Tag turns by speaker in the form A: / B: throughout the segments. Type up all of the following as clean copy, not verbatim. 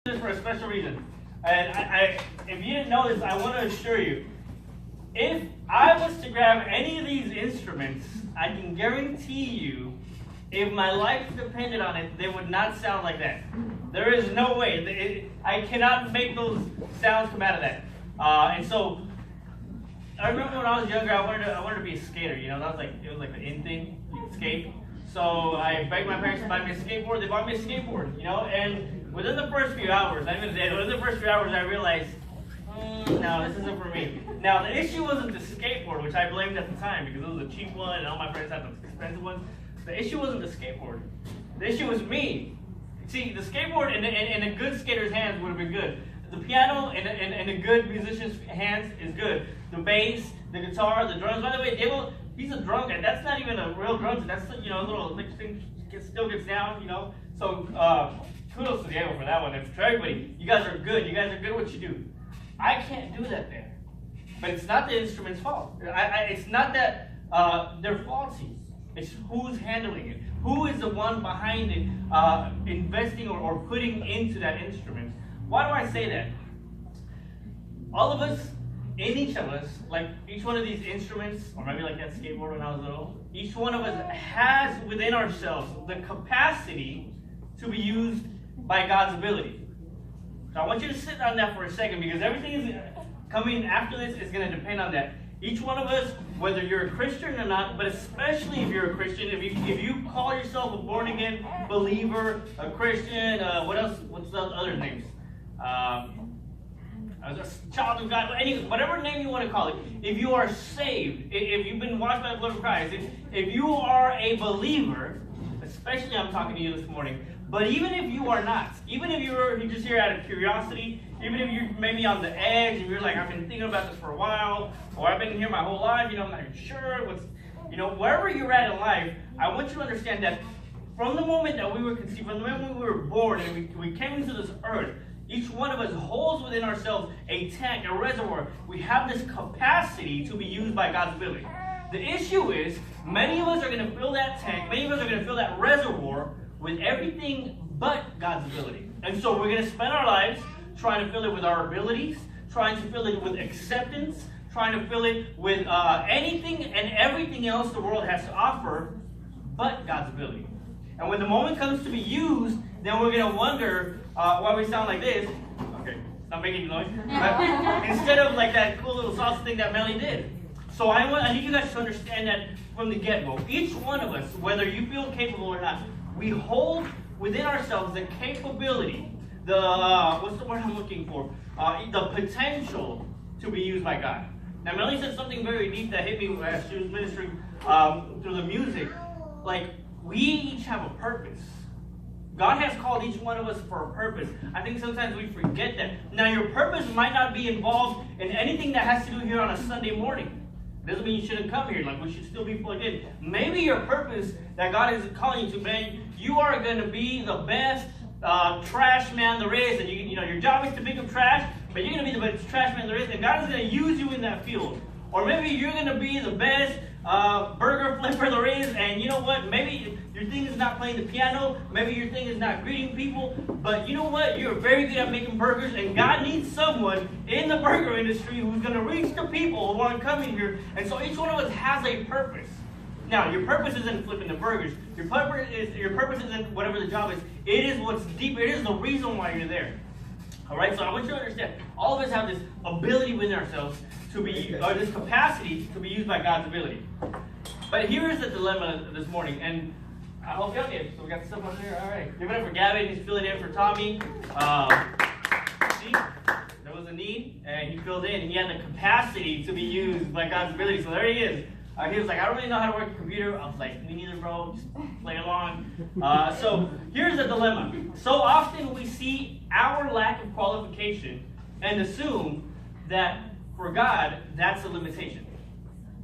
A: This for a special reason. And if you didn't know this, I want to assure you, if I was to grab any of these instruments, I can guarantee you, if my life depended on it, they would not sound like that. There is no way. I cannot make those sounds come out of that. And so, I remember when I was younger, I wanted to be a skater. You know, that was it was like the in thing. You could skate. So I begged my parents to buy me a skateboard. They bought me a skateboard. You know, and within the first few hours, not even a day, within the first few hours, I realized, no, this isn't for me. Now, the issue wasn't the skateboard, which I blamed at the time because it was a cheap one, and all my friends had the expensive ones. The issue wasn't the skateboard. The issue was me. See, the skateboard in a good skater's hands would have been good. The piano in a good musician's hands is good. The bass, the guitar, the drums. By the way, he's a drum guy. That's not even a real drum set. That's a little thing still gets down. So kudos to Diego for that one. And for everybody, you guys are good. You guys are good at what you do. I can't do that there. But it's not the instrument's fault. It's not that they're faulty. It's who's handling it. Who is the one behind it, investing or putting into that instrument? Why do I say that? All of us, in each of us, like each one of these instruments, or maybe like that skateboard when I was little, each one of us has within ourselves the capacity to be used by God's ability. So I want you to sit on that for a second, because everything is coming after this is going to depend on that. Each one of us, whether you're a Christian or not, but especially if you're a Christian, if you call yourself a born-again believer, a Christian, what else? What's the other names? As a child of God, whatever name you want to call it. If you are saved, if you've been washed by the blood of Christ, if you are a believer, especially I'm talking to you this morning, but even if you are not, even if you're just here out of curiosity, even if you're maybe on the edge and you're like, I've been thinking about this for a while, or I've been here my whole life, I'm not sure wherever you're at in life, I want you to understand that from the moment that we were conceived, from the moment we were born and we came into this earth, each one of us holds within ourselves a tank, a reservoir. We have this capacity to be used by God's ability. The issue is, many of us are going to fill that tank, many of us are going to fill that reservoir with everything but God's ability. And so we're going to spend our lives trying to fill it with our abilities, trying to fill it with acceptance, trying to fill it with anything and everything else the world has to offer but God's ability. And when the moment comes to be used, then we're going to wonder why we sound like this. Okay, not making noise. Instead of like that cool little salsa thing that Melly did. So I need you guys to understand that from the get-go. Each one of us, whether you feel capable or not, we hold within ourselves the capability, what's the word I'm looking for? The potential to be used by God. Now, Melly said something very deep that hit me as she was ministering through the music. Like, we each have a purpose. God has called each one of us for a purpose. I think sometimes we forget that. Now, your purpose might not be involved in anything that has to do here on a Sunday morning. Doesn't mean you shouldn't come here. Like, we should still be plugged in. Maybe your purpose that God is calling you to, man, you are going to be the best trash man there is. And your job is to pick up trash, but you're going to be the best trash man there is. And God is going to use you in that field. Or maybe you're going to be the best burger flipper there is, and you know what? Maybe your thing is not playing the piano. Maybe your thing is not greeting people. But you know what? You're very good at making burgers, and God needs someone in the burger industry who's going to reach the people who want to come in here. And so each one of us has a purpose. Now, your purpose isn't flipping the burgers. Your purpose isn't whatever the job is. It is what's deeper. It is the reason why you're there. All right, so I want you to understand, all of us have this ability within ourselves to be, or this capacity to be used by God's ability. But here is the dilemma this morning, and I hope y'all get it. So we got stuff over there. All right, give it up for Gavin. He's filling in for Tommy. See, there was a need, and he filled in. He had the capacity to be used by God's ability. So there he is. He was like, I don't really know how to work a computer. I was like, me neither, bro. Just play along. So here's the dilemma. So often we see our lack of qualification and assume that for God, that's a limitation.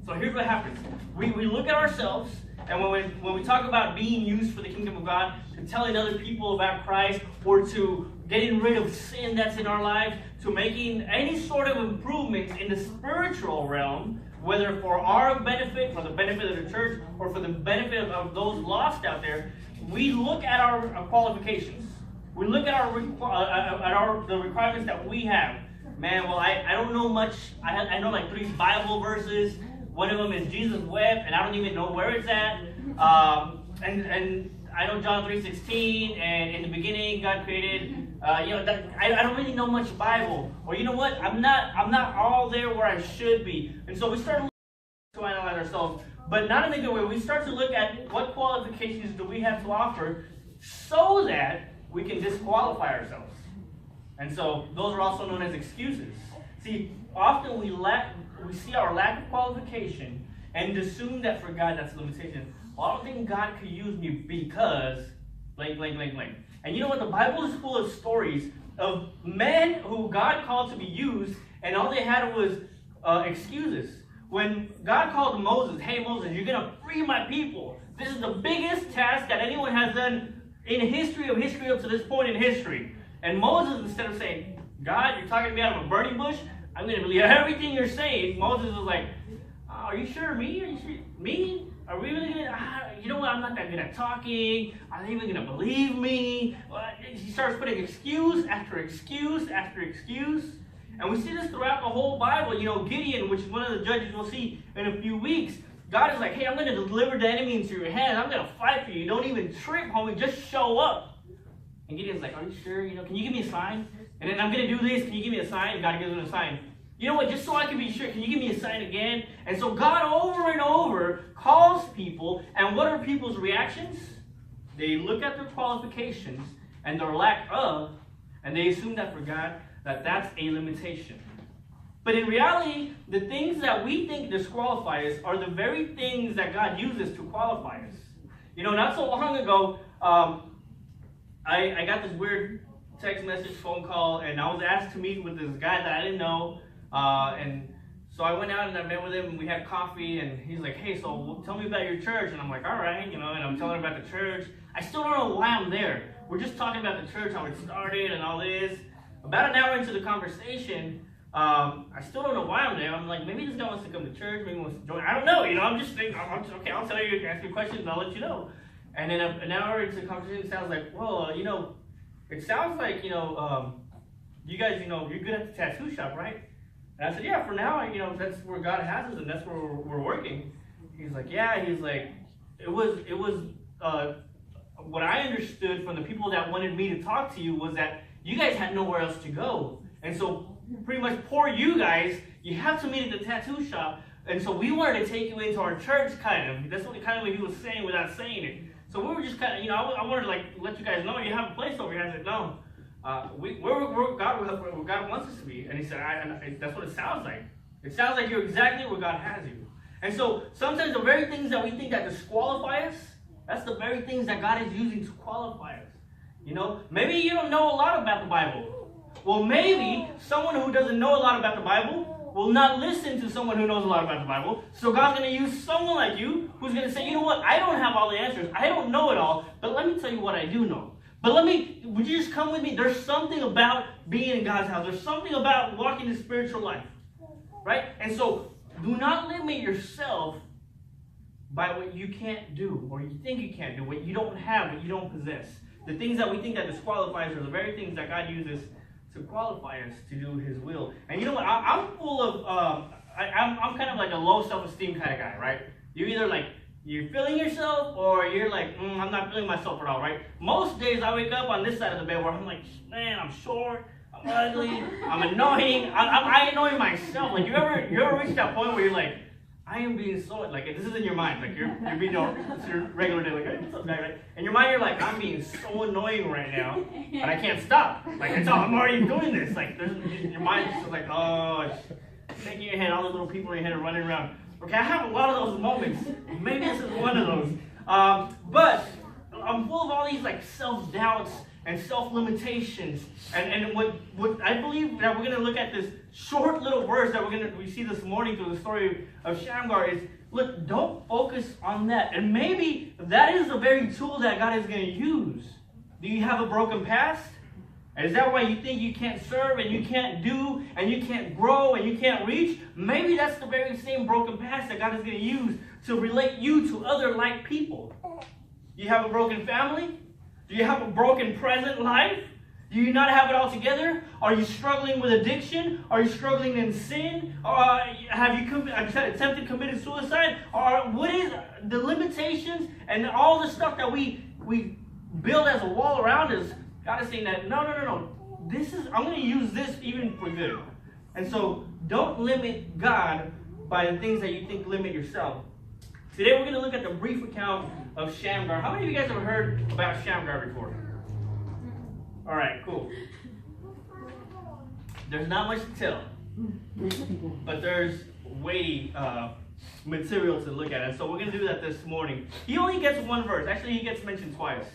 A: So here's what happens. We look at ourselves, and when we talk about being used for the kingdom of God, to telling other people about Christ, or to getting rid of sin that's in our lives, to making any sort of improvements in the spiritual realm, whether for our benefit, for the benefit of the church, or for the benefit of those lost out there, we look at our qualifications. We look at the requirements that we have. Man, well, I don't know much. I know like 3 Bible verses. One of them is Jesus wept, and I don't even know where it's at. And I know John 3:16, and in the beginning God created. I don't really know much Bible. Or you know what? I'm not all there where I should be. And so we start to analyze ourselves, but not in a good way. We start to look at what qualifications do we have to offer, so that we can disqualify ourselves. And so those are also known as excuses. See, often we see our lack of qualification and assume that for God that's a limitation. Well, I don't think God could use me because blank, blank, blank, blank. And you know what? The Bible is full of stories of men who God called to be used, and all they had was excuses. When God called Moses, hey Moses, you're going to free my people. This is the biggest task that anyone has done in history up to this point in history. And Moses, instead of saying, God, you're talking to me out of a burning bush, I'm going to believe everything you're saying. Moses was like, are you sure? Me? Are you sure? Me? Are we really going to, you know what, I'm not that good at talking. Are they even going to believe me? He starts putting excuse after excuse after excuse. And we see this throughout the whole Bible. You know, Gideon, which is one of the judges we'll see in a few weeks, God is like, hey, I'm going to deliver the enemy into your hands. I'm going to fight for you. Don't even trip, homie. Just show up. And Gideon's like, are you sure? You know, can you give me a sign? And then I'm going to do this. Can you give me a sign? God gives him a sign. You know what? Just so I can be sure, can you give me a sign again? And so God over and over calls people. And what are people's reactions? They look at their qualifications and their lack of, and they assume that for God, that's a limitation. But in reality, the things that we think disqualify us are the very things that God uses to qualify us. You know, not so long ago, I got this weird text message, phone call, and I was asked to meet with this guy that I didn't know. And so I went out and I met with him, and we had coffee, and he's like, hey, so tell me about your church. And I'm like, all right, you know, and I'm telling him about the church. I still don't know why I'm there. We're just talking about the church, how it started and all this. About an hour into the conversation, I still don't know why I'm there. I'm like, maybe this guy wants to come to church, maybe he wants to join. I don't know, you know, I'm just thinking, okay, I'll tell you, ask you questions, and I'll let you know. And then an hour into the conversation, it sounds like, well, you know, it sounds like, you know, you guys, you know, you're good at the tattoo shop, right? And I said, yeah, for now, you know, that's where God has us, and that's where we're working. He's like, yeah, he's like, it was what I understood from the people that wanted me to talk to you was that you guys had nowhere else to go. And so pretty much poor you guys, you have to meet at the tattoo shop. And so we wanted to take you into our church, kind of. That's what kind of what he was saying without saying it. So we were just kind of, you know, I wanted to like let you guys know you have a place over here. I said, no, we're God wants us to be. And he said, that's what it sounds like. It sounds like you're exactly where God has you. And so sometimes the very things that we think that disqualify us, that's the very things that God is using to qualify us. You know, maybe you don't know a lot about the Bible. Well, maybe someone who doesn't know a lot about the Bible will not listen to someone who knows a lot about the Bible. So God's going to use someone like you who's going to say, you know what, I don't have all the answers. I don't know it all, but let me tell you what I do know. But would you just come with me? There's something about being in God's house. There's something about walking the spiritual life, right? And so do not limit yourself by what you can't do or you think you can't do, what you don't have, what you don't possess. The things that we think that disqualify us are the very things that God uses to qualify us to do His will. And you know what? I'm full of, I'm kind of like a low self-esteem kind of guy, right? You're either like, you're feeling yourself, or you're like, I'm not feeling myself at all, right? Most days I wake up on this side of the bed where I'm like, man, I'm short, I'm ugly, I'm annoying, I annoy myself. Like, you ever reach that point where you're like, I am being so, like, this is in your mind, like, you're being it's your regular day, like, hey, what's up, guy, right? In your mind, you're like, I'm being so annoying right now, but I can't stop. Like, I'm already doing this. Like, your mind's just like, oh, shaking your head, all the little people in your head are running around. Okay, I have a lot of those moments. Maybe this is one of those. But I'm full of all these, like, self-doubts and self-limitations. And what I believe that we're going to look at this short little verse that we see this morning through the story of Shamgar is, look, don't focus on that. And maybe that is the very tool that God is going to use. Do you have a broken past? And is that why you think you can't serve and you can't do and you can't grow and you can't reach? Maybe that's the very same broken past that God is going to use to relate you to other like people. You have a broken family? Do you have a broken present life? Do you not have it all together? Are you struggling with addiction? Are you struggling in sin? Have you attempted committing suicide? Or what is the limitations and all the stuff that we build as a wall around us? God is saying that, no. I'm going to use this even for good. And so don't limit God by the things that you think limit yourself. Today we're going to look at the brief account of Shamgar. How many of you guys have heard about Shamgar before? All right, cool. There's not much to tell, but there's weighty material to look at. And so we're going to do that this morning. He only gets one verse. Actually, he gets mentioned twice.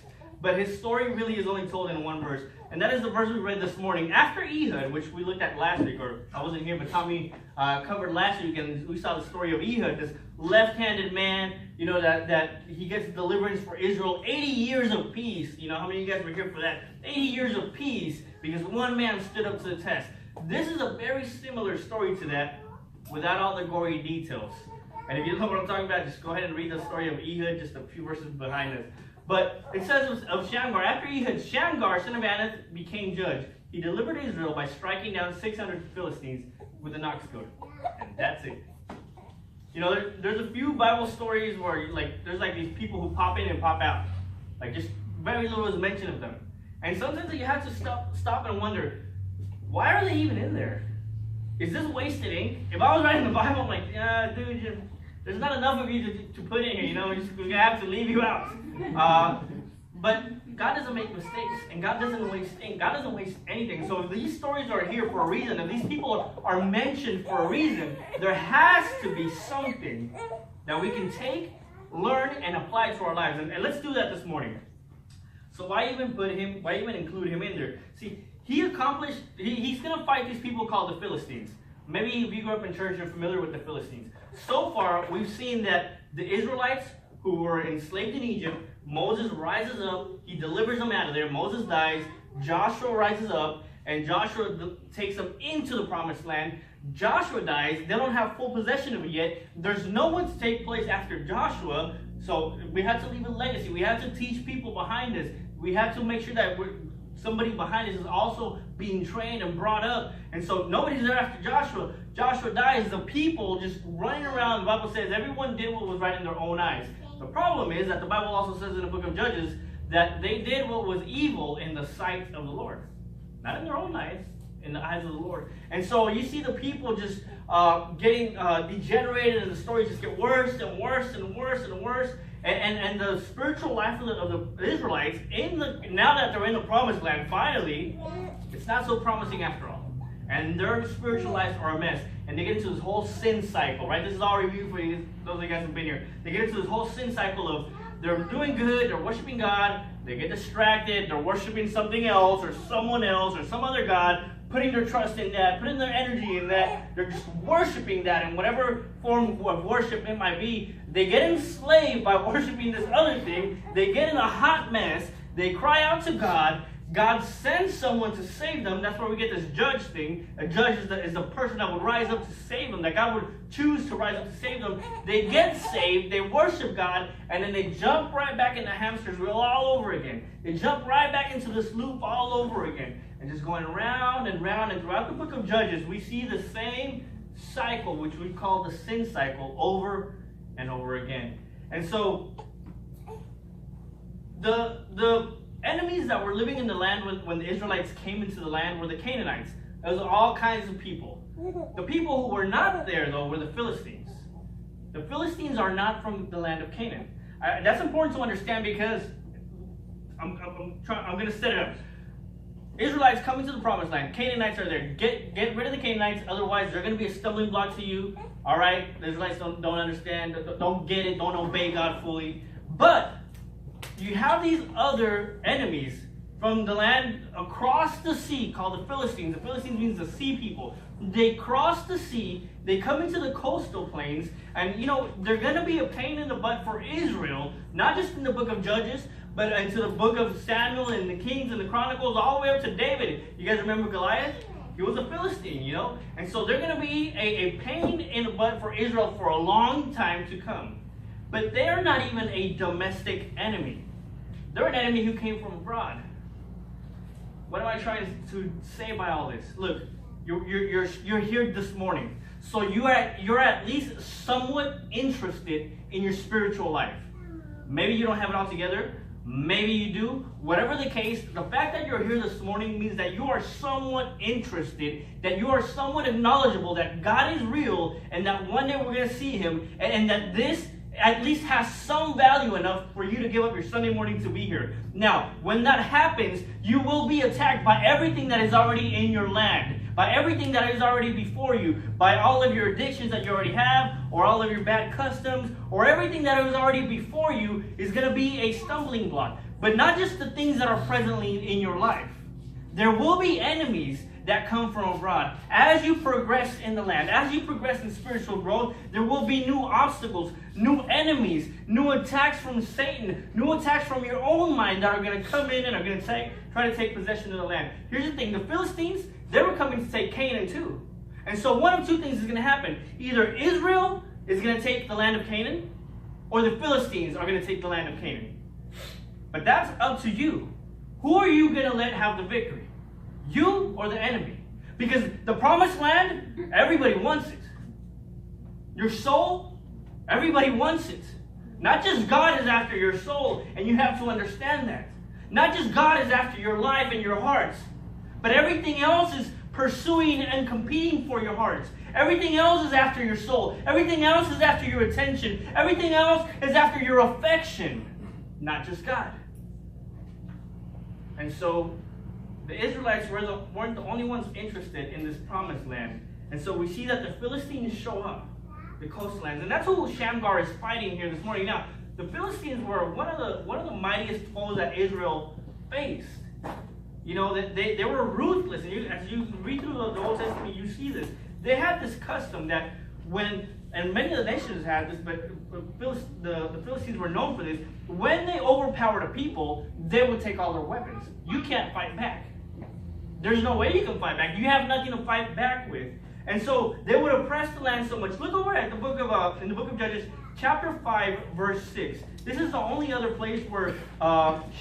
A: But his story really is only told in one verse. And that is the verse we read this morning. After Ehud, which we looked at last week, or I wasn't here, but Tommy covered last week, and we saw the story of Ehud, this left-handed man, that he gets deliverance for Israel. 80 years of peace. How many of you guys were here for that? 80 years of peace because one man stood up to the test. This is a very similar story to that without all the gory details. And if you don't know what I'm talking about, just go ahead and read the story of Ehud, just a few verses behind us. But it says of Shamgar, after Ehud, Shamgar, son of Anath, became judge. He delivered Israel by striking down 600 Philistines with an ox goad. And that's it. There's a few Bible stories where there's these people who pop in and pop out. Just very little is mentioned of them. And sometimes you have to stop and wonder, why are they even in there? Is this wasted ink? If I was writing the Bible, I'm like, yeah, dude, there's not enough of you to put in here, we're going to have to leave you out. But God doesn't make mistakes, and God doesn't waste ink. God doesn't waste anything. So if these stories are here for a reason, if these people are mentioned for a reason, there has to be something that we can take, learn, and apply to our lives. And let's do that this morning. So why even include him in there? See, he's going to fight these people called the Philistines. Maybe if you grew up in church, you're familiar with the Philistines. So far, we've seen that the Israelites who were enslaved in Egypt, Moses rises up, he delivers them out of there, Moses dies, Joshua rises up, and Joshua takes them into the promised land. Joshua dies, they don't have full possession of it yet. There's no one to take place after Joshua, so we have to leave a legacy. We have to teach people behind us. We have to make sure that somebody behind us is also being trained and brought up. And so nobody's there after Joshua. Joshua dies, the people just running around. The Bible says everyone did what was right in their own eyes. The problem is that the Bible also says in the book of Judges that they did what was evil in the sight of the Lord. Not in their own eyes, in the eyes of the Lord. And so you see the people just getting degenerated, and the stories just get worse and worse and worse and worse. And the spiritual life of the Israelites, now that they're in the promised land, finally, it's not so promising after all. And their spiritual lives are a mess. And they get into this whole sin cycle, right? This is all review for you, those of you guys who've been here. They get into this whole sin cycle of they're doing good, they're worshiping God, they get distracted, they're worshiping something else or someone else or some other God, putting their trust in that, putting their energy in that. They're just worshiping that in whatever form of worship it might be. They get enslaved by worshiping this other thing. They get in a hot mess. They cry out to God. God sends someone to save them. That's where we get this judge thing. A judge is the person that would rise up to save them, that God would choose to rise up to save them. They get saved, they worship God, and then they jump right back in the hamster's wheel all over again. They jump right back into this loop all over again. And just going round and round. And throughout the book of Judges, we see the same cycle, which we call the sin cycle, over and over again. And so the enemies that were living in the land when the Israelites came into the land were the Canaanites. Those are all kinds of people. The people who were not there, though, were the Philistines. The Philistines are not from the land of Canaan. That's important to understand because I'm going to set it up. Israelites come into the promised land. Canaanites are there. Get rid of the Canaanites, otherwise they're going to be a stumbling block to you. All right? The Israelites don't understand, don't get it, don't obey God fully. But you have these other enemies from the land across the sea called the Philistines. The Philistines means the sea people. They cross the sea, they come into the coastal plains, and they're going to be a pain in the butt for Israel, not just in the book of Judges, but into the book of Samuel and the Kings and the Chronicles, all the way up to David. You guys remember Goliath? He was a Philistine, And so they're going to be a pain in the butt for Israel for a long time to come. But they're not even a domestic enemy. They're an enemy who came from abroad. What am I trying to say by all this? Look, you're here this morning, so you're at least somewhat interested in your spiritual life. Maybe you don't have it all together. Maybe you do. Whatever the case, the fact that you're here this morning means that you are somewhat interested, that you are somewhat knowledgeable that God is real, and that one day we're going to see Him, and that this at least has some value enough for you to give up your Sunday morning to be here. Now, when that happens, you will be attacked by everything that is already in your land, by everything that is already before you, by all of your addictions that you already have, or all of your bad customs, or everything that is already before you is going to be a stumbling block. But not just the things that are presently in your life. There will be enemies that come from abroad. As you progress in the land, as you progress in spiritual growth, there will be new obstacles, new enemies, new attacks from Satan, new attacks from your own mind that are going to come in and are going to try to take possession of the land. Here's the thing, the Philistines, they were coming to take Canaan too. And so one of two things is going to happen. Either Israel is going to take the land of Canaan, or the Philistines are going to take the land of Canaan. But that's up to you. Who are you going to let have the victory? You or the enemy? Because the promised land, everybody wants it. Your soul, everybody wants it. Not just God is after your soul, and you have to understand that. Not just God is after your life and your hearts, but everything else is pursuing and competing for your hearts. Everything else is after your soul. Everything else is after your attention. Everything else is after your affection. Not just God. And so the Israelites weren't the only ones interested in this promised land. And so we see that the Philistines show up, the coastlands. And that's who Shamgar is fighting here this morning. Now, the Philistines were one of the mightiest foes that Israel faced. You know, they were ruthless. And as you read through the Old Testament, you see this. They had this custom that and many of the nations had this, but the Philistines were known for this. When they overpowered a people, they would take all their weapons. You can't fight back. There's no way you can fight back. You have nothing to fight back with. And so they would oppress the land so much. Look over at in the book of Judges, chapter 5, verse 6. This is the only other place where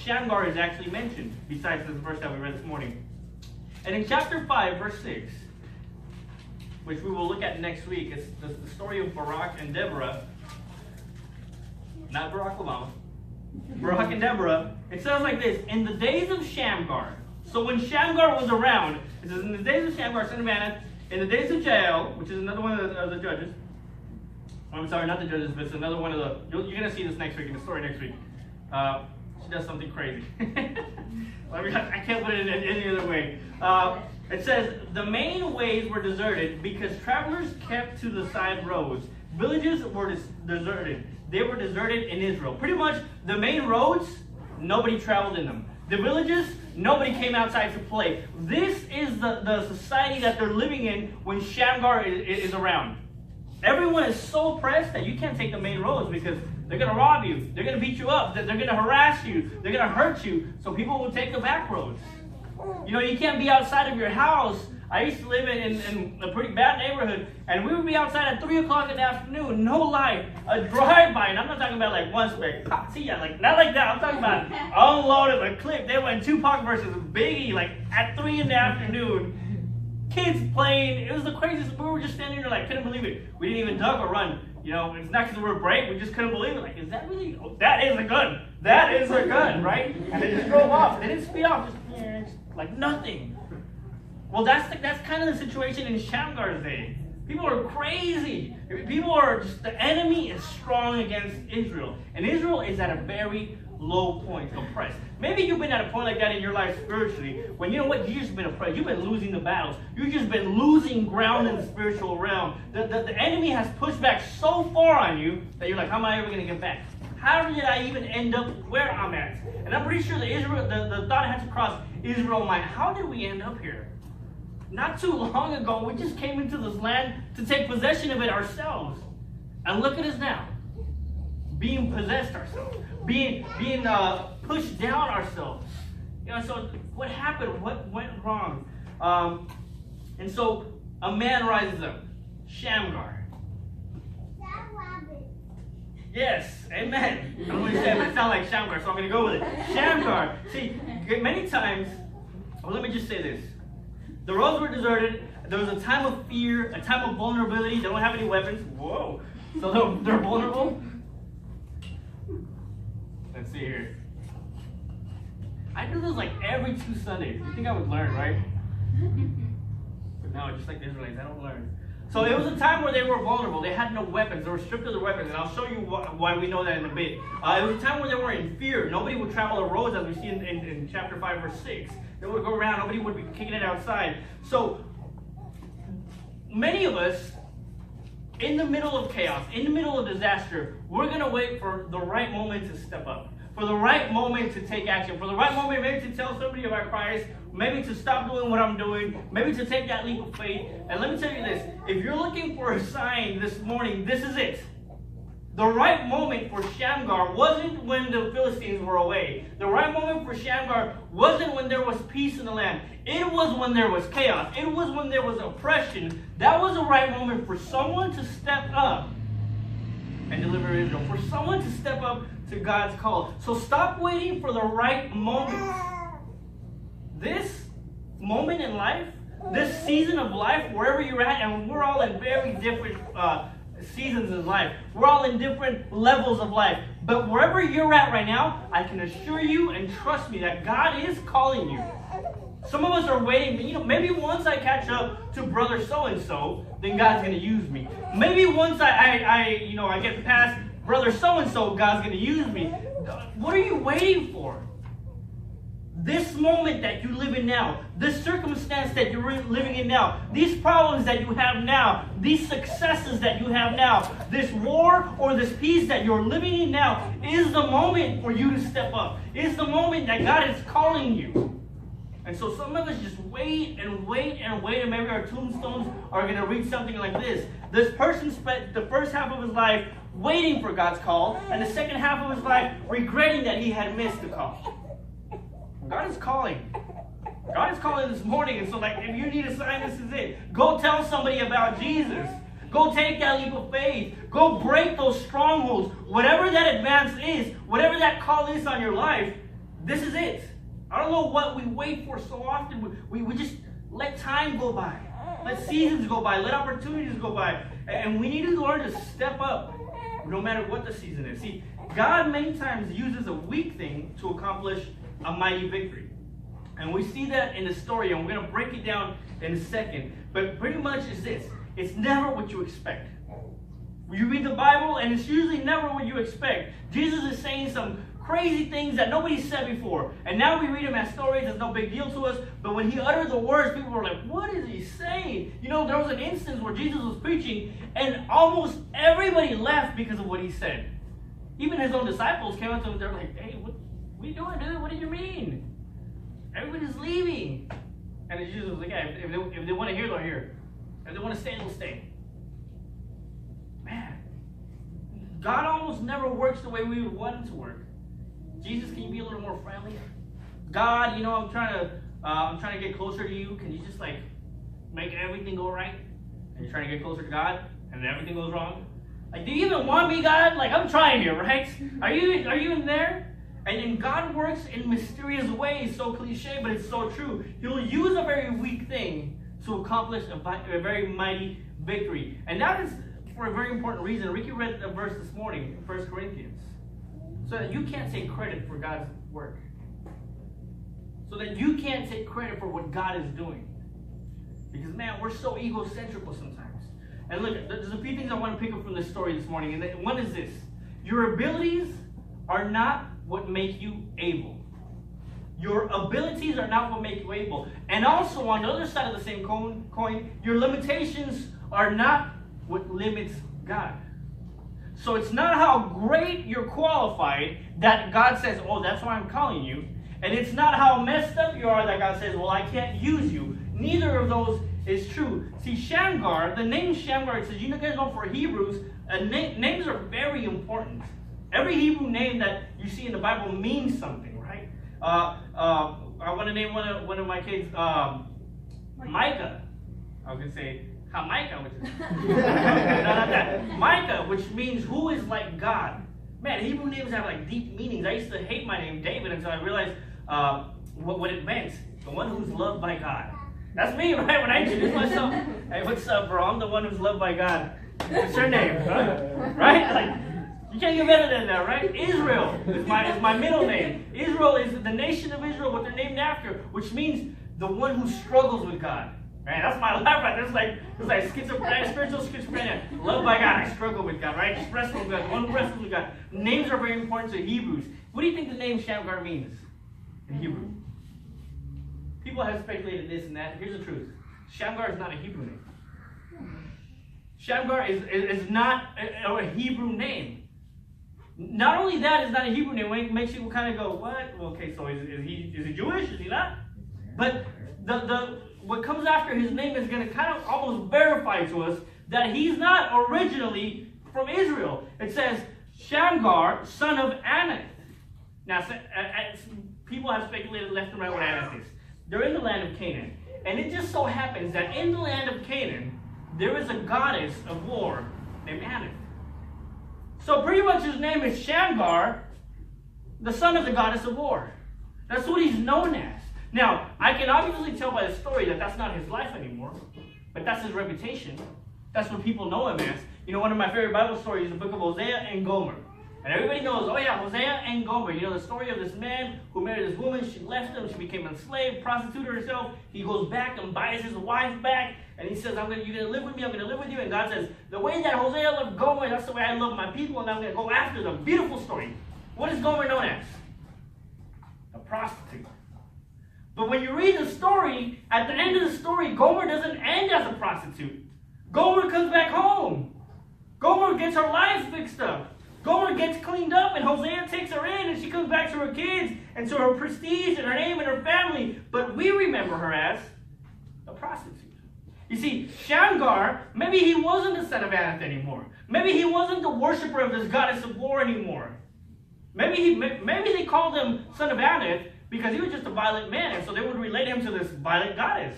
A: Shamgar is actually mentioned, besides this verse that we read this morning. And in chapter 5, verse 6, which we will look at next week, it's the story of Barak and Deborah. Not Barack Obama. Barak and Deborah. It says like this: in the days of Shamgar. So when Shamgar was around, it says in the days of Shamgar, son of Anna, in the days of Jael, which is another one of the judges. I'm sorry, not the judges, but it's another one of the. You're going to see this next week in the story next week. She does something crazy. I can't put it in any other way. It says, the main ways were deserted because travelers kept to the side roads. Villages were deserted. They were deserted in Israel. Pretty much the main roads, nobody traveled in them. The villages, nobody came outside to play. This is the society that they're living in when Shamgar is around. Everyone is so pressed that you can't take the main roads because they're going to rob you. They're going to beat you up. They're going to harass you. They're going to hurt you. So people will take the back roads. You know, you can't be outside of your house. I used to live in a pretty bad neighborhood, and we would be outside at 3 o'clock in the afternoon, no light, a drive-by, and I'm not talking about like one speck, pop, see ya, like, not like that. I'm talking about unloaded, a clip. They went Tupac versus Biggie, like, at 3 in the afternoon. Kids playing. It was the craziest. We were just standing there, like, couldn't believe it. We didn't even duck or run. You know, it's not because we were brave. We just couldn't believe it. Like, is that really? Oh, that is a gun. That is a gun, right? And they just drove off. They didn't speed off. Just like nothing. Well, that's kind of the situation in Shamgar's day. People are crazy. People are just, the enemy is strong against Israel. And Israel is at a very low point, oppressed. Maybe you've been at a point like that in your life spiritually, when you know what, you've just been oppressed. You've been losing the battles. You've just been losing ground in the spiritual realm. The enemy has pushed back so far on you that you're like, how am I ever going to get back? How did I even end up where I'm at? And I'm pretty sure the thought had to cross Israel's mind. How did we end up here? Not too long ago, we just came into this land to take possession of it ourselves. And look at us now. Being possessed ourselves. Being pushed down ourselves. You know, so what happened? What went wrong? And so a man rises up. Shamgar. Yes, amen. I don't want to say it, but it sounds like Shamgar, so I'm going to go with it. Shamgar. See, many times, well, let me just say this. The roads were deserted. There was a time of fear, a time of vulnerability. They don't have any weapons. Whoa. So they're vulnerable. Let's see here. I do this like every 2 Sundays. You think I would learn, right? But no, just like the Israelites, I don't learn. So it was a time where they were vulnerable. They had no weapons. They were stripped of their weapons. And I'll show you why we know that in a bit. It was a time where they were in fear. Nobody would travel the roads, as we see in chapter 5, verse 6. They would go around. Nobody would be kicking it outside. So many of us, in the middle of chaos, in the middle of disaster, we're going to wait for the right moment to step up. For the right moment to take action. For the right moment maybe to tell somebody about Christ. Maybe to stop doing what I'm doing. Maybe to take that leap of faith. And let me tell you this. If you're looking for a sign this morning, this is it. The right moment for Shamgar wasn't when the Philistines were away. The right moment for Shamgar wasn't when there was peace in the land. It was when there was chaos. It was when there was oppression. That was the right moment for someone to step up and deliver Israel. For someone to step up to God's call. So stop waiting for the right moment. This moment in life, this season of life, wherever you're at, and we're all in very different seasons in life. We're all in different levels of life. But wherever you're at right now, I can assure you and trust me that God is calling you. Some of us are waiting, maybe once I catch up to brother so-and-so, then God's going to use me. Maybe once I get past brother so-and-so, God's going to use me. What are you waiting for? This moment that you live in now, this circumstance that you're living in now, these problems that you have now, these successes that you have now, this war or this peace that you're living in now is the moment for you to step up. It's the moment that God is calling you. And so some of us just wait and wait and wait, and maybe our tombstones are going to read something like this. This person spent the first half of his life waiting for God's call, and the second half of his life regretting that he had missed the call. God is calling. God is calling this morning, and so if you need a sign, this is it. Go tell somebody about Jesus. Go take that leap of faith. Go break those strongholds. Whatever that advance is, whatever that call is on your life, this is it. I don't know what we wait for so often. We just let time go by. Let seasons go by. Let opportunities go by. And we need to learn to step up no matter what the season is. See, God many times uses a weak thing to accomplish a mighty victory. And we see that in the story, and we're going to break it down in a second. But pretty much is this. It's never what you expect. You read the Bible, and it's usually never what you expect. Jesus is saying some crazy things that nobody said before. And now we read them as stories. It's no big deal to us. But when he uttered the words, people were like, what is he saying? There was an instance where Jesus was preaching, and almost everybody left because of what he said. Even his own disciples came up to him. They're like, hey, what are you doing, dude? What do you mean? Everybody's leaving. And Jesus was like, yeah, if they want to hear, they'll hear. If they want to stay, they'll stay. Man, God almost never works the way we would want him to work. Jesus, can you be a little more friendly? God, I'm trying to get closer to you. Can you just make everything go right? And you're trying to get closer to God, and then everything goes wrong. Do you even want me, God? I'm trying here, right? Are you in there? And God works in mysterious ways, so cliche, but it's so true. He'll use a very weak thing to accomplish a very mighty victory. And that is for a very important reason. Ricky read a verse this morning, 1 Corinthians. So that you can't take credit for God's work. So that you can't take credit for what God is doing. Because, man, we're so egocentrical sometimes. And look, there's a few things I want to pick up from this story this morning. And one is this. Your abilities are not what make you able. Your abilities are not what make you able. And also, on the other side of the same coin, your limitations are not what limits God. So it's not how great you're qualified that God says, oh, that's why I'm calling you. And it's not how messed up you are that God says, well, I can't use you. Neither of those is true. See, Shamgar, the name Shamgar, it says, you guys know for Hebrews, names are very important. Every Hebrew name that you see in the Bible means something, right? I want to name one of my kids Micah. I was going to say Micah, which is not that. Micah, which means who is like God. Man, Hebrew names have like deep meanings. I used to hate my name David until I realized what it meant. The one who's loved by God. That's me, right? When I introduce myself, hey, what's up, bro? I'm the one who's loved by God. What's your name? Huh? Right? Like, you can't get better than that, right? Israel is my middle name. Israel is the nation of Israel, what they're named after, which means the one who struggles with God. Right? That's my life, right? It's like schizophrenia, spiritual schizophrenia. Loved by God, I struggle with God, right? Just wrestle with God, the one who wrestles with God. Names are very important to Hebrews. What do you think the name Shamgar means in Hebrew? People have speculated this and that. Here's the truth. Shamgar is not a Hebrew name. Shamgar is not a Hebrew name. Not only that, it's not a Hebrew name. It makes you kind of go, what? Okay, so is he Jewish? Is he not? But what comes after his name is going to kind of almost verify to us that he's not originally from Israel. It says, Shamgar, son of Anath. Now, people have speculated left and right what Anath is. They're in the land of Canaan. And it just so happens that in the land of Canaan, there is a goddess of war named Anath. So pretty much his name is Shamgar, the son of the goddess of war. That's what he's known as. Now, I can obviously tell by the story that that's not his life anymore, but that's his reputation. That's what people know him as. You know, one of my favorite Bible stories is the book of Hosea and Gomer. And everybody knows, oh yeah, Hosea and Gomer. You know the story of this man who married this woman. She left him. She became enslaved, prostituted herself. He goes back and buys his wife back. And he says, you're going to live with me. I'm going to live with you. And God says, the way that Hosea loved Gomer, that's the way I love my people. And I'm going to go after them. Beautiful story. What is Gomer known as? A prostitute. But when you read the story, at the end of the story, Gomer doesn't end as a prostitute. Gomer comes back home. Gomer gets her life fixed up. Gomer gets cleaned up, and Hosea takes her in, and she comes back to her kids, and to her prestige, and her name, and her family. But we remember her as a prostitute. You see, Shamgar, maybe he wasn't the son of Anath anymore. Maybe he wasn't the worshiper of this goddess of war anymore. Maybe they called him son of Anath because he was just a violent man, and so they would relate him to this violent goddess.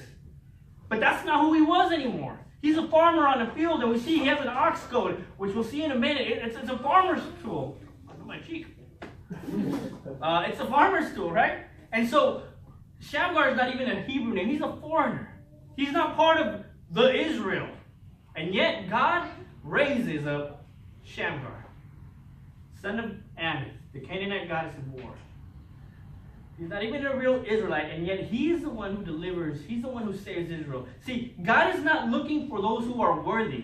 A: But that's not who he was anymore. He's a farmer on the field, and we see he has an ox goad, which we'll see in a minute. It's a farmer's tool. Look at my cheek. It's a farmer's tool, right? And so Shamgar is not even a Hebrew name. He's a foreigner. He's not part of the Israel. And yet God raises up Shamgar, son of Anath, the Canaanite goddess of war. He's not even a real Israelite, and yet he's the one who delivers. He's the one who saves Israel. See, God is not looking for those who are worthy.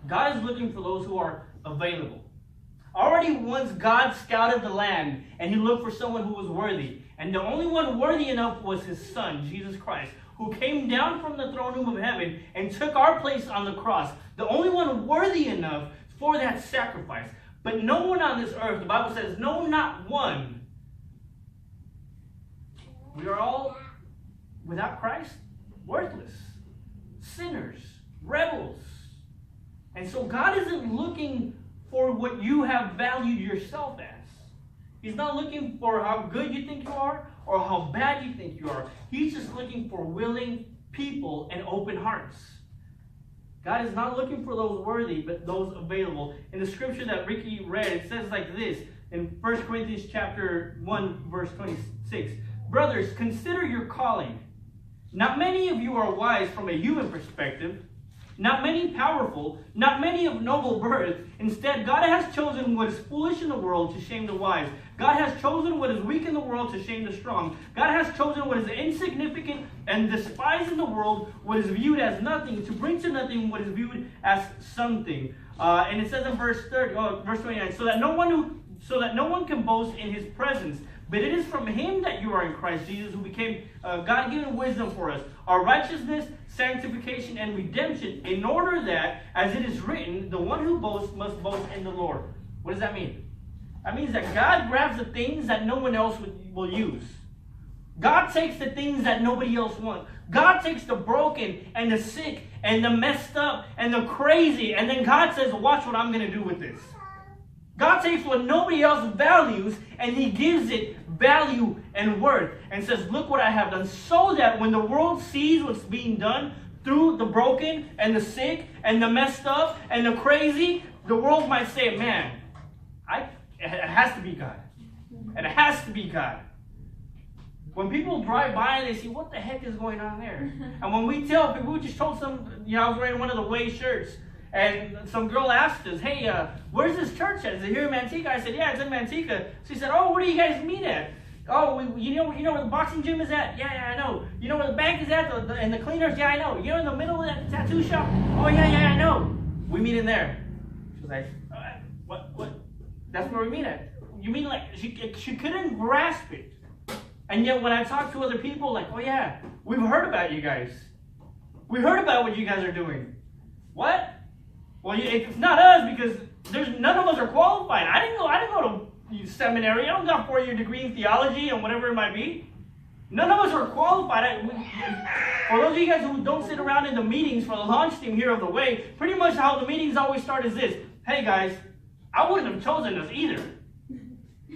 A: God is looking for those who are available. Already once God scouted the land, and he looked for someone who was worthy. And the only one worthy enough was his son, Jesus Christ, who came down from the throne room of heaven and took our place on the cross. The only one worthy enough for that sacrifice. But no one on this earth, the Bible says, no, not one. We are all, without Christ, worthless, sinners, rebels. And so God isn't looking for what you have valued yourself as. He's not looking for how good you think you are or how bad you think you are. He's just looking for willing people and open hearts. God is not looking for those worthy, but those available. In the scripture that Ricky read, it says like this in 1 Corinthians chapter 1, verse 26. Brothers, consider your calling. Not many of you are wise from a human perspective. Not many powerful. Not many of noble birth. Instead, God has chosen what is foolish in the world to shame the wise. God has chosen what is weak in the world to shame the strong. God has chosen what is insignificant and despised in the world, what is viewed as nothing, to bring to nothing what is viewed as something. And it says in verse 29, so that no one can boast in his presence. But it is from him that you are in Christ Jesus, who became God-given wisdom for us, our righteousness, sanctification, and redemption, in order that, as it is written, the one who boasts must boast in the Lord. What does that mean? That means that God grabs the things that no one else will use. God takes the things that nobody else wants. God takes the broken and the sick and the messed up and the crazy, and then God says, watch what I'm going to do with this. God takes what nobody else values and he gives it value and worth and says, look what I have done, so that when the world sees what's being done through the broken and the sick and the messed up and the crazy, the world might say, man, it has to be God. And it has to be God. When people drive by and they see, what the heck is going on there? And when we tell people, we just told some, I was wearing one of the Way shirts, and some girl asked us, hey, where's this church at? Is it here in Manteca? I said, yeah, it's in Manteca. She said, oh, where do you guys meet at? Oh, you know where the boxing gym is at? Yeah, I know. You know where the bank is at? And the cleaners? Yeah, I know. You know in the middle of that tattoo shop? Oh, yeah, I know. We meet in there. She was like, what? That's where we meet at. You mean like, she couldn't grasp it. And yet when I talk to other people, like, oh yeah, we've heard about you guys. We heard about what you guys are doing. What? Well, it's not us because none of us are qualified. I didn't go to seminary. I don't got a 4-year degree in theology and whatever it might be. None of us are qualified. For those of you guys who don't sit around in the meetings for the launch team here of the Way, pretty much how the meetings always start is this. Hey guys, I wouldn't have chosen us either.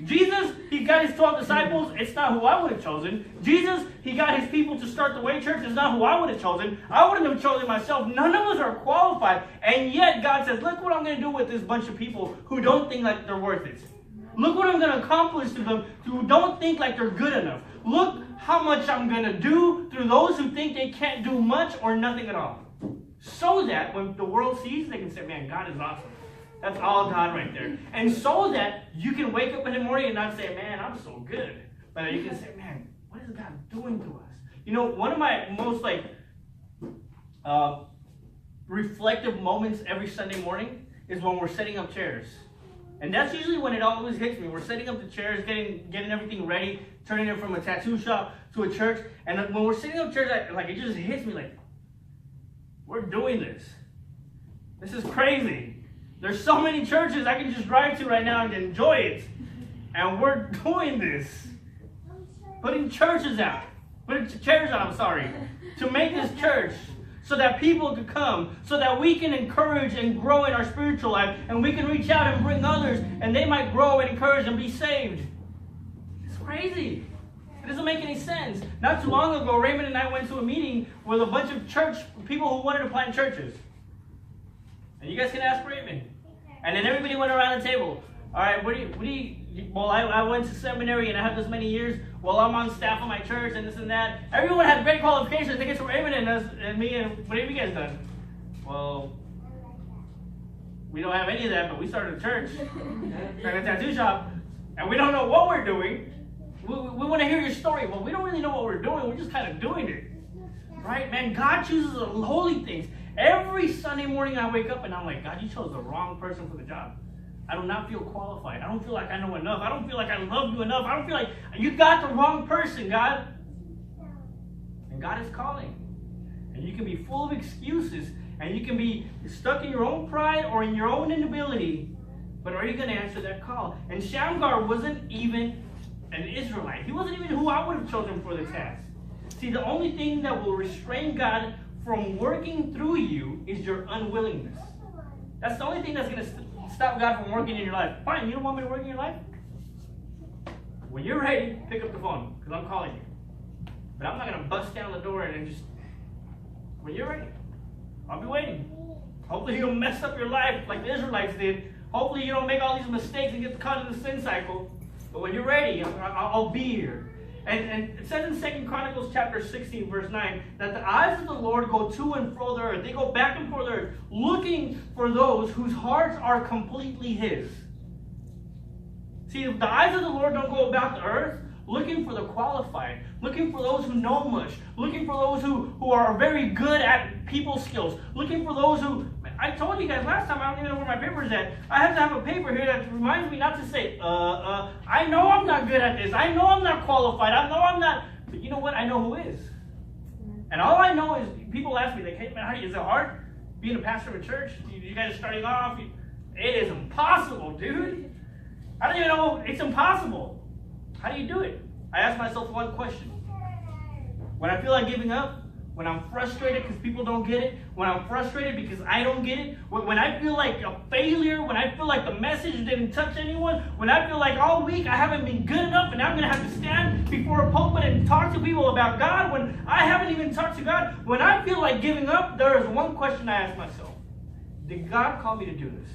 A: Jesus, he got his 12 disciples. It's not who I would have chosen. Jesus, he got his people to start the Way Church. It's not who I would have chosen. I wouldn't have chosen myself. None of us are qualified. And yet God says, look what I'm going to do with this bunch of people who don't think like they're worth it. Look what I'm going to accomplish to them who don't think like they're good enough. Look how much I'm going to do through those who think they can't do much or nothing at all. So that when the world sees, they can say, man, God is awesome. That's all God right there. And so that you can wake up in the morning and not say, man, I'm so good. But you can say, man, what is God doing to us? One of my most reflective moments every Sunday morning is when we're setting up chairs. And that's usually when it always hits me. We're setting up the chairs, getting everything ready, turning it from a tattoo shop to a church. And when we're setting up chairs, it just hits me like, we're doing this. This is crazy. There's so many churches I can just drive to right now and enjoy it. And we're doing this. Putting chairs out, to make this church so that people could come, so that we can encourage and grow in our spiritual life, and we can reach out and bring others, and they might grow and encourage and be saved. It's crazy. It doesn't make any sense. Not too long ago, Raymond and I went to a meeting with a bunch of church people who wanted to plant churches. And you guys can ask Raymond. And then everybody went around the table. All right, well, I went to seminary and I have this many years. Well, I'm on staff of my church and this and that. Everyone had great qualifications. I think it's Raymond and me, and what have you guys done? Well, we don't have any of that, but we started a church, started a tattoo shop, and we don't know what we're doing. We want to hear your story. Well, we don't really know what we're doing. We're just kind of doing it. Right, man? God chooses the lowly things. Every Sunday morning I wake up and I'm like, God, you chose the wrong person for the job. I do not feel qualified. I don't feel like I know enough. I don't feel like I love you enough. I don't feel like you got the wrong person, God. And God is calling. And you can be full of excuses. And you can be stuck in your own pride or in your own inability. But are you going to answer that call? And Shamgar wasn't even an Israelite. He wasn't even who I would have chosen for the task. See, the only thing that will restrain God from working through you is your unwillingness. That's the only thing that's going to stop God from working in your life. Fine, you don't want me to work in your life? When you're ready, pick up the phone, because I'm calling you. But I'm not going to bust down the door and just... When you're ready, I'll be waiting. Hopefully you don't mess up your life like the Israelites did. Hopefully you don't make all these mistakes and get caught in the sin cycle. But when you're ready, I'll be here. And it says in 2 Chronicles chapter 16, verse 9, that the eyes of the Lord go to and fro the earth. They go back and forth the earth, looking for those whose hearts are completely His. See, the eyes of the Lord don't go about the earth looking for the qualified, looking for those who know much, looking for those who are very good at people skills, looking for those who... I told you guys last time, I don't even know where my paper is at. I have to have a paper here that reminds me not to say, I know I'm not good at this. I know I'm not qualified. I know I'm not... But you know what? I know who is. And all I know is, people ask me, like, hey, man, is it hard being a pastor of a church? You guys are starting off. It is impossible, dude. I don't even know. It's impossible. How do you do it? I ask myself one question. When I feel like giving up, when I'm frustrated because people don't get it, when I'm frustrated because I don't get it, when I feel like a failure, when I feel like the message didn't touch anyone, when I feel like all week I haven't been good enough and I'm going to have to stand before a pulpit and talk to people about God, when I haven't even talked to God, when I feel like giving up, there is one question I ask myself. Did God call me to do this?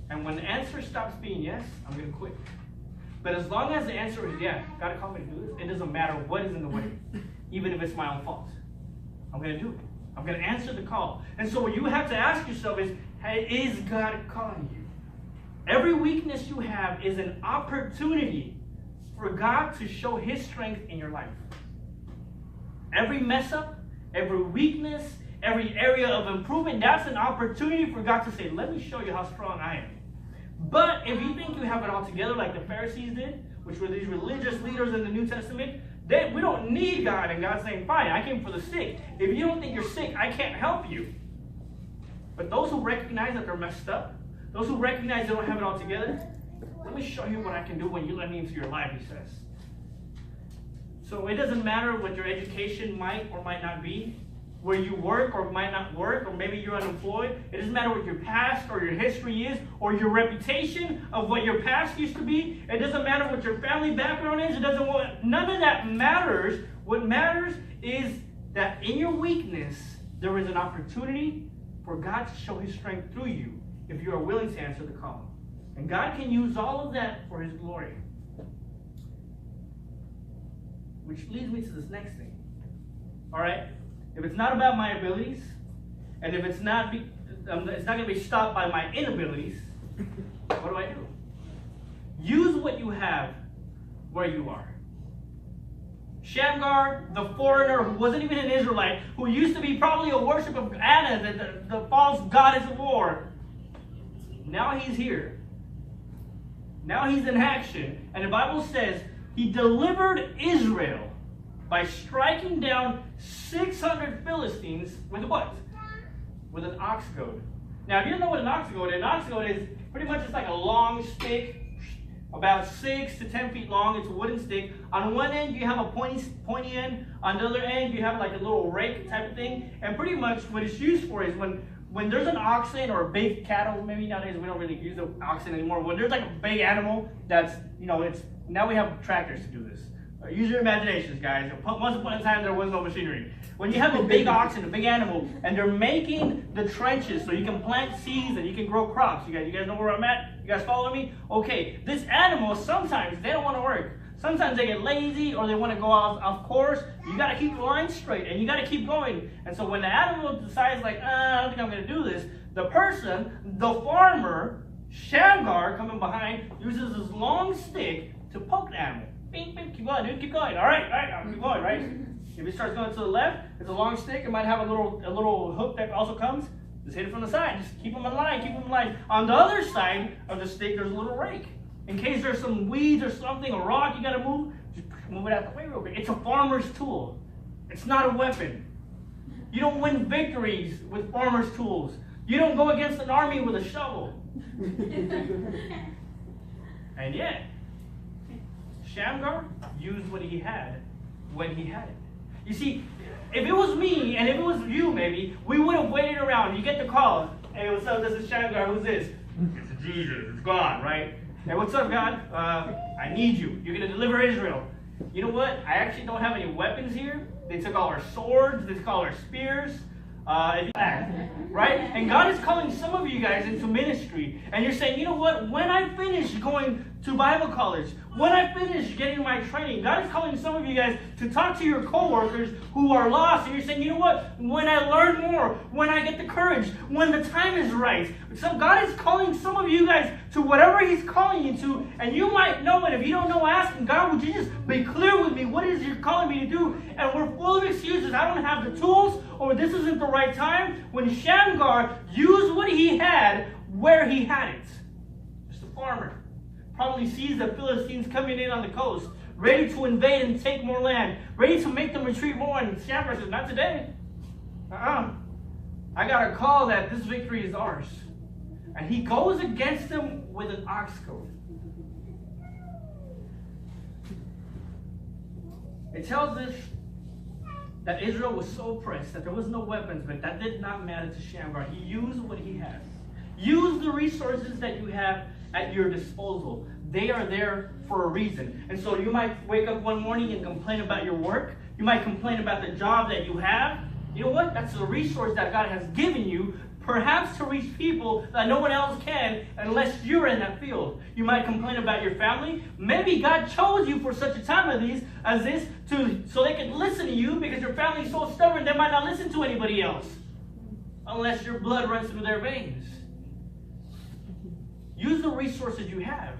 A: And when the answer stops being yes, I'm going to quit. But as long as the answer is yeah, God called me to do this, it doesn't matter what is in the way, even if it's my own fault. I'm going to do it. I'm going to answer the call. And so what you have to ask yourself is, hey, is God calling you? Every weakness you have is an opportunity for God to show His strength in your life. Every mess up, every weakness, every area of improvement, that's an opportunity for God to say, let me show you how strong I am. But if you think you have it all together like the Pharisees did, which were these religious leaders in the New Testament, we don't need God. And God's saying, fine, I came for the sick. If you don't think you're sick, I can't help you. But those who recognize that they're messed up, those who recognize they don't have it all together, let me show you what I can do when you let me into your life, He says. So it doesn't matter what your education might or might not be, where you work or might not work, or maybe you're unemployed. It doesn't matter what your past or your history is, or your reputation of what your past used to be. It doesn't matter what your family background is. None of that matters. What matters is that in your weakness, there is an opportunity for God to show His strength through you if you are willing to answer the call. And God can use all of that for His glory. Which leads me to this next thing. All right? If it's not about my abilities, and if it's not going to be stopped by my inabilities, what do I do? Use what you have where you are. Shamgar, the foreigner who wasn't even an Israelite, who used to be probably a worship of Anna, the false goddess of war, now he's here. Now he's in action. And the Bible says he delivered Israel by striking down 600 Philistines with what? With an ox goad. Now, if you don't know what an ox goad is pretty much just like a long stick, about 6 to 10 feet long. It's a wooden stick. On one end, you have a pointy end. On the other end, you have like a little rake type of thing. And pretty much what it's used for is when there's an oxen or a big cattle, maybe nowadays we don't really use the oxen anymore. When there's like a big animal that's, now we have tractors to do this. Use your imaginations, guys. Once upon a time, there was no machinery. When you have a big oxen, a big animal, and they're making the trenches so you can plant seeds and you can grow crops. You guys know where I'm at? You guys follow me? Okay, this animal, sometimes they don't want to work. Sometimes they get lazy or they want to go off course. You got to keep the line straight and you got to keep going. And so when the animal decides like, I don't think I'm going to do this, the farmer, Shamgar, coming behind, uses his long stick to poke the animal. Bing, bing, keep going, dude, keep going. All right, keep going, right? If it starts going to the left, it's a long stick. It might have a little hook that also comes. Just hit it from the side. Just keep them in line, On the other side of the stick, there's a little rake. In case there's some weeds or something, a rock you got to move, just move it out the way real quick. It's a farmer's tool. It's not a weapon. You don't win victories with farmer's tools. You don't go against an army with a shovel. And yet, Shamgar used what he had when he had it. You see, if it was me and if it was you maybe, we would have waited around. You get the call. Hey, what's up? This is Shamgar. Who's this? It's Jesus. It's God, right? Hey, what's up, God? I need you. You're going to deliver Israel. You know what? I actually don't have any weapons here. They took all our swords. They took all our spears. Right? And God is calling some of you guys into ministry. And you're saying, you know what? When I finish going to Bible college, when I finish getting my training, God is calling some of you guys to talk to your coworkers who are lost. And you're saying, you know what? When I learn more, when I get the courage, when the time is right. So God is calling some of you guys to whatever He's calling you to. And you might know it. If you don't know, ask Him, God, would you just be clear with me? What is you're calling me to do? And we're full of excuses. I don't have the tools, or this isn't the right time. When Shamgar used what he had where he had it. Just a farmer. Probably sees the Philistines coming in on the coast, ready to invade and take more land, ready to make them retreat more. And Shamgar says, not today. I got a call that this victory is ours. And he goes against them with an ox goad. It tells us that Israel was so oppressed that there was no weapons, but that did not matter to Shamgar. He used what he had. Use the resources that you have at your disposal. They are there for a reason. And so you might wake up one morning and complain about your work. You might complain about the job that you have. You know what? That's a resource that God has given you. perhaps to reach people that no one else can unless you're in that field. You might complain about your family. Maybe God chose you for such a time as this so they can listen to you, because your family's so stubborn they might not listen to anybody else unless your blood runs through their veins. Use the resources you have.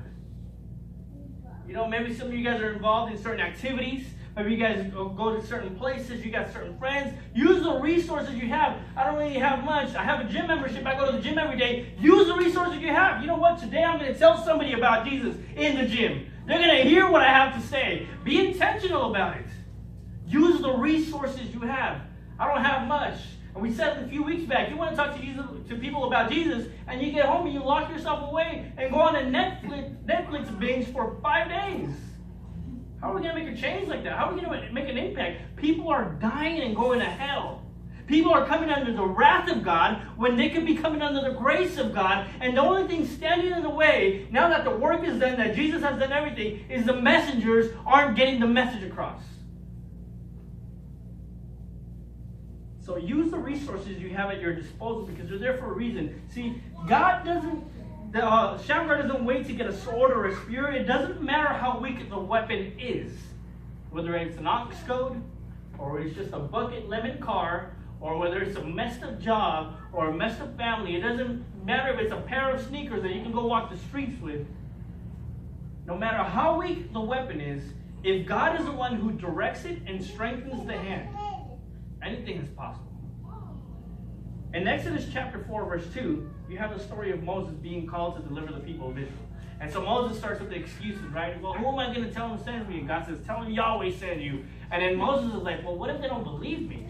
A: You know, maybe some of you guys are involved in certain activities. Maybe you guys go to certain places. You got certain friends. Use the resources you have. I don't really have much. I have a gym membership. I go to the gym every day. Use the resources you have. You know what? Today I'm going to tell somebody about Jesus in the gym. They're going to hear what I have to say. Be intentional about it. Use the resources you have. I don't have much. And we said it a few weeks back, you want to talk to people about Jesus, and you get home and you lock yourself away and go on a Netflix binge for 5 days. How are we going to make a change like that? How are we going to make an impact? People are dying and going to hell. People are coming under the wrath of God when they could be coming under the grace of God. And the only thing standing in the way, now that the work is done, that Jesus has done everything, is the messengers aren't getting the message across. So use the resources you have at your disposal, because they're there for a reason. See, God doesn't, Shamgar doesn't wait to get a sword or a spear. It doesn't matter how weak the weapon is. Whether it's an ox goad, or it's just a bucket lemon car, or whether it's a messed up job, or a messed up family. It doesn't matter if it's a pair of sneakers that you can go walk the streets with. No matter how weak the weapon is, if God is the one who directs it and strengthens the hand, anything is possible. In Exodus chapter 4, verse 2, you have the story of Moses being called to deliver the people of Israel. And so Moses starts with the excuses, right? Well, who am I going to tell him sends me? And God says, tell him Yahweh sent you. And then Moses is like, well, what if they don't believe me?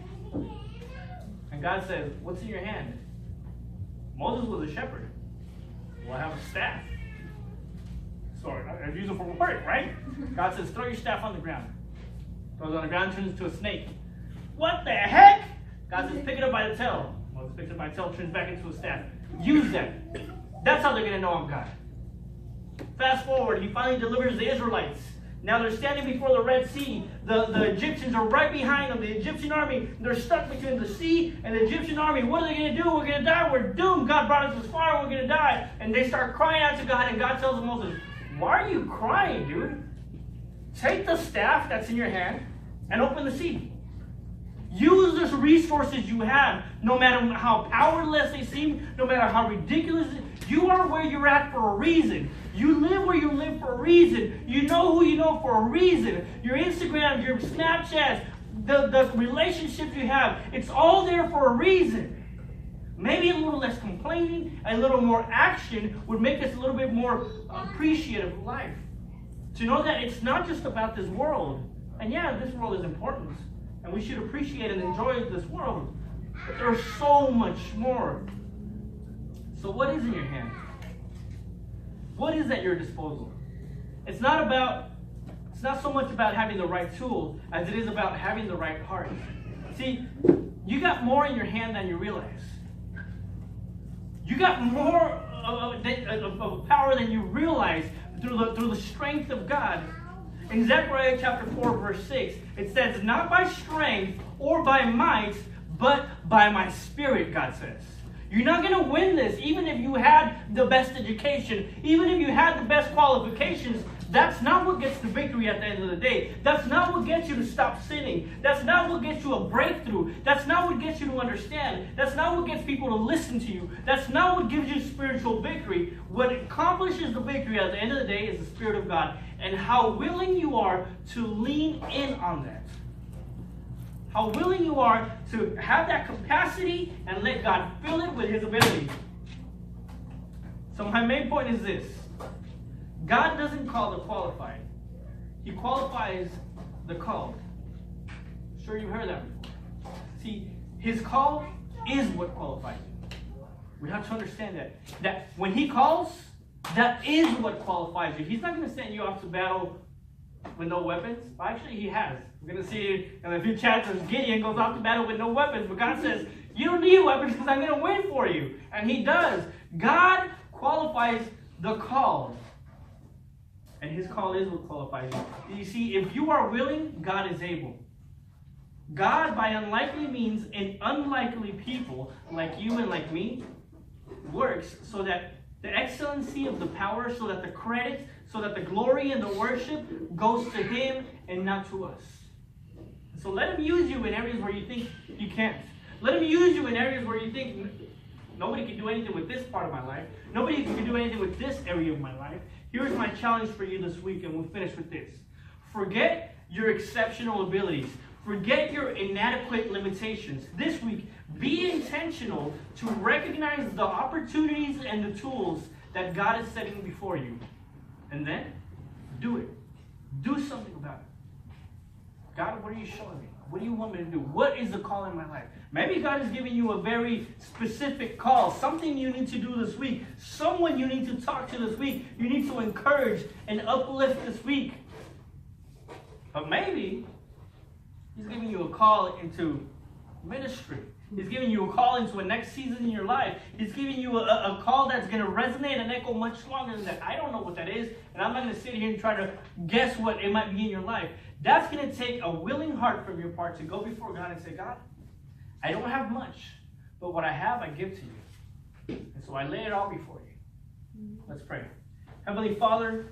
A: And God says, what's in your hand? Moses was a shepherd. Well, I have a staff. So I use it for work, right? God says, throw your staff on the ground. Throws it on the ground, turns into a snake. What the heck? God says, pick it up by the tail. Moses picks it up by the tail, turns back into a staff. Use that. That's how they're going to know I'm God. Fast forward, he finally delivers the Israelites. Now they're standing before the Red Sea. The Egyptians are right behind them. The Egyptian army, they're stuck between the sea and the Egyptian army. What are they going to do? We're going to die. We're doomed. God brought us this far. We're going to die. And they start crying out to God. And God tells Moses, why are you crying, dude? Take the staff that's in your hand and open the sea. Use the resources you have, no matter how powerless they seem, no matter how ridiculous. You are where you're at for a reason. You live where you live for a reason. You know who you know for a reason. Your Instagram, your Snapchats, the relationships you have, it's all there for a reason. Maybe a little less complaining, a little more action would make us a little bit more appreciative of life. To know that it's not just about this world. And yeah, this world is important. And we should appreciate and enjoy this world. But there's so much more. So what is in your hand? What is at your disposal? It's not so much about having the right tools as it is about having the right heart. See, you got more in your hand than you realize. You got more of power than you realize through the strength of God. In Zechariah chapter 4, verse 6, it says, not by strength or by might, but by my spirit, God says. You're not going to win this, even if you had the best education, even if you had the best qualifications. That's not what gets the victory at the end of the day. That's not what gets you to stop sinning. That's not what gets you a breakthrough. That's not what gets you to understand. That's not what gets people to listen to you. That's not what gives you spiritual victory. What accomplishes the victory at the end of the day is the Spirit of God, and how willing you are to lean in on that. How willing you are to have that capacity and let God fill it with His ability. So my main point is this. God doesn't call the qualified. He qualifies the called. I'm sure you've heard that before. See, His call is what qualifies you. We have to understand that. That when He calls, that is what qualifies you. He's not going to send you off to battle with no weapons. Well, actually, He has. We're going to see in a few chapters, Gideon goes off to battle with no weapons. But God says, you don't need weapons because I'm going to win for you. And He does. God qualifies the called. And His call is what qualifies you. You see, if you are willing, God is able. God, by unlikely means and unlikely people like you and like me, works so that the excellency of the power, so that the credit, so that the glory and the worship goes to Him and not to us. So let Him use you in areas where you think you can't. Let Him use you in areas where you think nobody can do anything with this part of my life. Nobody can do anything with this area of my life. Here's my challenge for you this week, and we'll finish with this. Forget your exceptional abilities. Forget your inadequate limitations. This week, be intentional to recognize the opportunities and the tools that God is setting before you. And then, do it. Do something about it. God, what are you showing me? What do you want me to do? What is the call in my life? Maybe God is giving you a very specific call. Something you need to do this week. Someone you need to talk to this week. You need to encourage and uplift this week. But maybe He's giving you a call into ministry. He's giving you a call into a next season in your life. He's giving you a call that's going to resonate and echo much longer than that. I don't know what that is, and I'm not going to sit here and try to guess what it might be in your life. That's going to take a willing heart from your part to go before God and say, God, I don't have much, but what I have, I give to you. And so I lay it all before you. Let's pray. Heavenly Father,